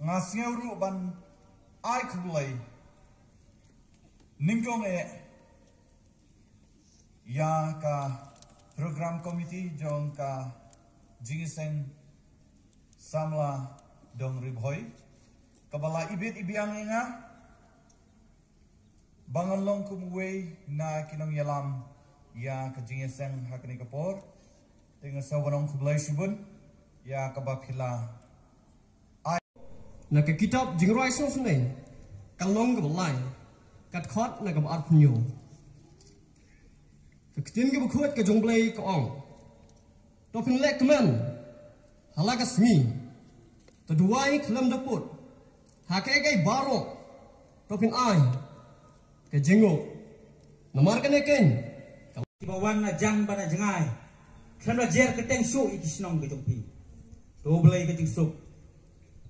ngasngeu ban ai khulai ningkong ya ka program committee jong ka jingiseng samla dong ribhoi kabala ibit ibiang inga bangalong kumwe na kinong yalam ya ka jingiseng hakni kapor tinga sawanong kublai shubun ya kabapila na ka kitab jingroi song sunai kalong ka balai kat khot na ka art punyo ka kitin ka bukhot ka jongblai ka ong to pin lek man halaga smi to duai khlam daput ha kai kai baro to pin ai ka jingo namar ka neken bawan na jang bana jangai khlam na jer keteng su ikisnong ke jongpi to blai ke ting su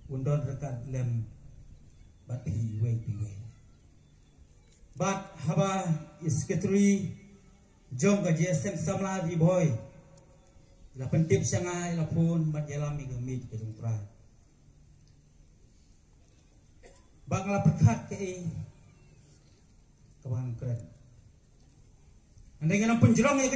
undon rekat lem bat hi wei pi wei bat haba isketri jong ka je sem samla vi boy la pentip sangai la pun bat jalam mi gemi ke jong pra bangla perkat ke kawan keren andai ngana penjerong ya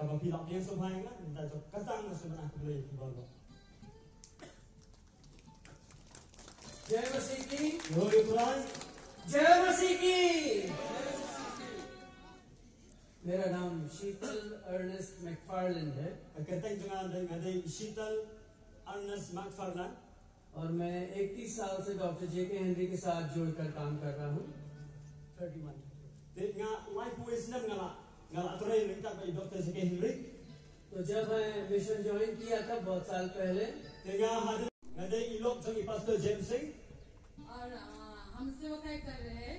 Kalau pilak yang semuanya kan, kita cok kacang sebenarnya beli di bawah. Jai Masiki Yoi Tuhan. जय मसीह की। मेरा नाम शीतल अर्नेस्ट मैकफार्लैंड है शीतल अर्नेस्ट मैकफार्लैंड और मैं 31 साल से डॉक्टर जेके हेनरी के साथ जुड़कर काम कर रहा हूँ। 31 डॉक्टर जेके हेनरी। तो जब मैं मिशन ज्वाइन किया था बहुत साल पहले और हम सेवा कर रहे हैं।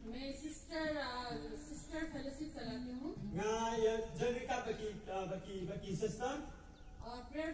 मैं सिस्टर फेलोशिप चलाती हूँ और prayer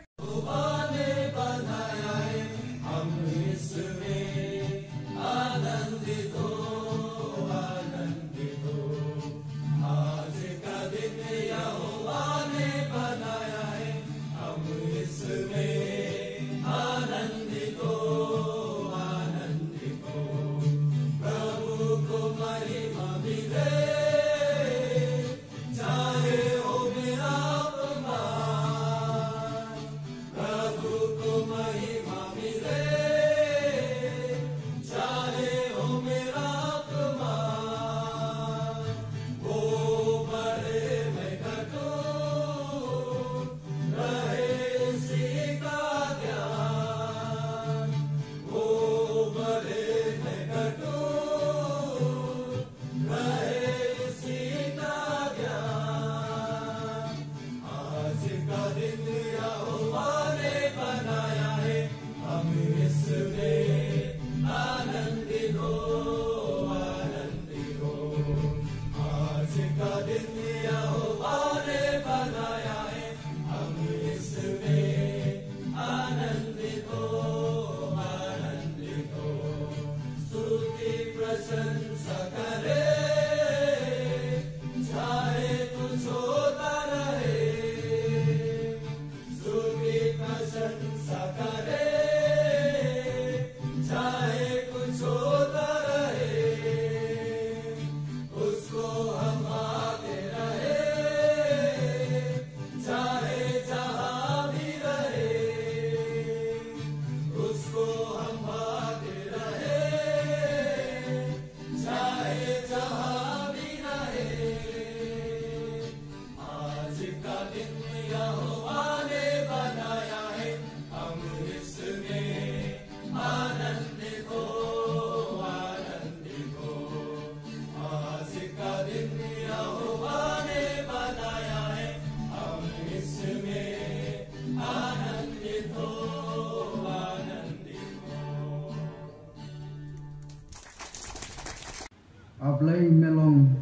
Ablay melong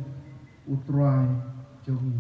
utrai jogi.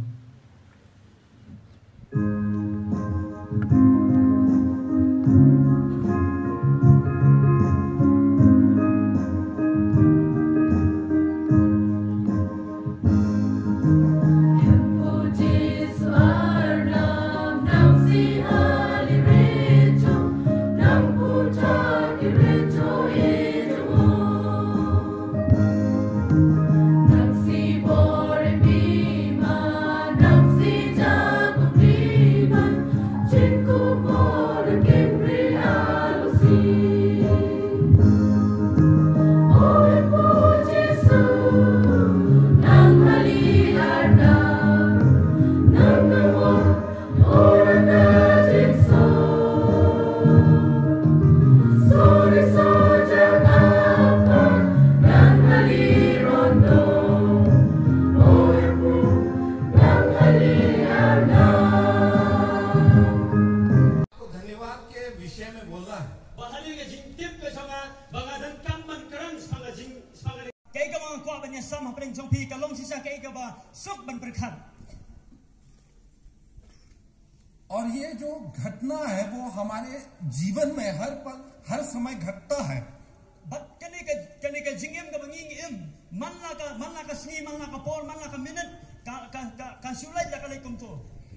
और ये जो घटना है वो हमारे जीवन में हर पल हर समय घटता है।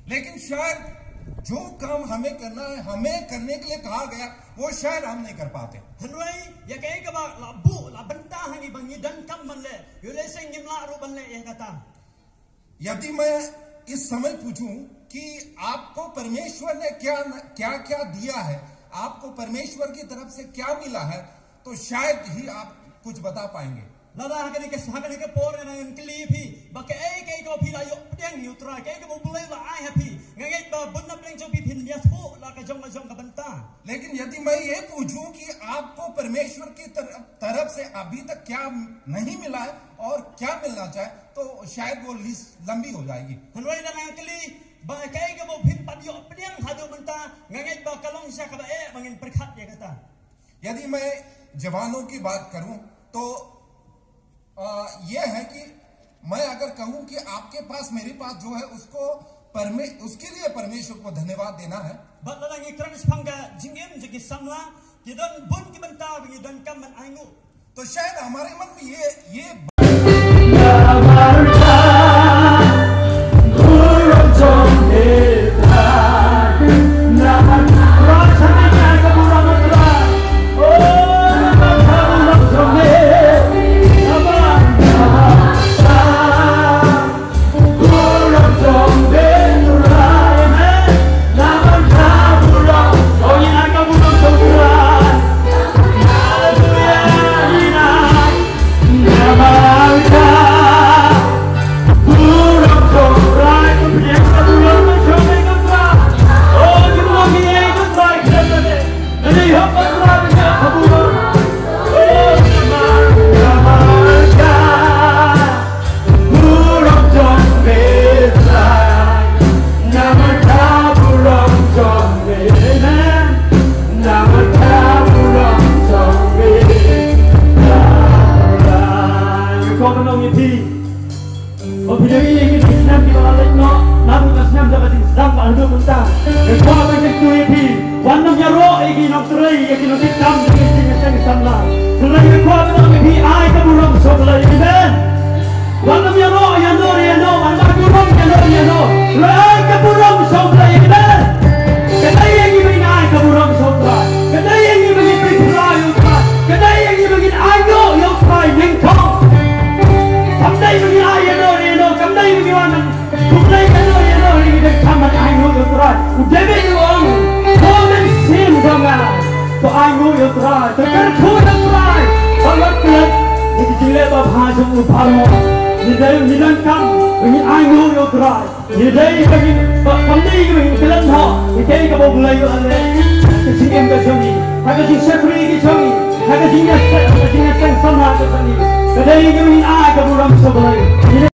लेकिन शायद जो काम हमें करना है, हमें करने के लिए कहा गया, वो शायद हम नहीं कर पाते। यदि मैं इस समय पूछूं कि आपको परमेश्वर ने क्या क्या दिया है, आपको परमेश्वर की तरफ से क्या मिला है, तो शायद ही आप कुछ बता पाएंगे। लेकिन यदि मैं ये पूछूं कि आपको परमेश्वर की तरफ से अभी तक क्या नहीं मिला है और क्या मिलना चाहे, तो शायद वो लिस्ट लंबी हो जाएगी। यदि मैं जवानों की बात करूं तो यह है कि मैं अगर कहूं कि आपके पास मेरे पास जो है उसके लिए परमेश्वर को धन्यवाद देना है, तो शायद हमारे मन में ये Hãy subscribe cho kênh Ghiền Mì Gõ để không bỏ lỡ những video hấp dẫn. Jadi menyenangkan, ingin anggur yang terai. Jadi bagi pandai ingin kelam ha, jadi kamu mulai ada kesingin kesini, ada sing sekuri kesini, ada sing nyasar, ada sing nyasar sama kesini. Jadi ingin kamu ram sebelah.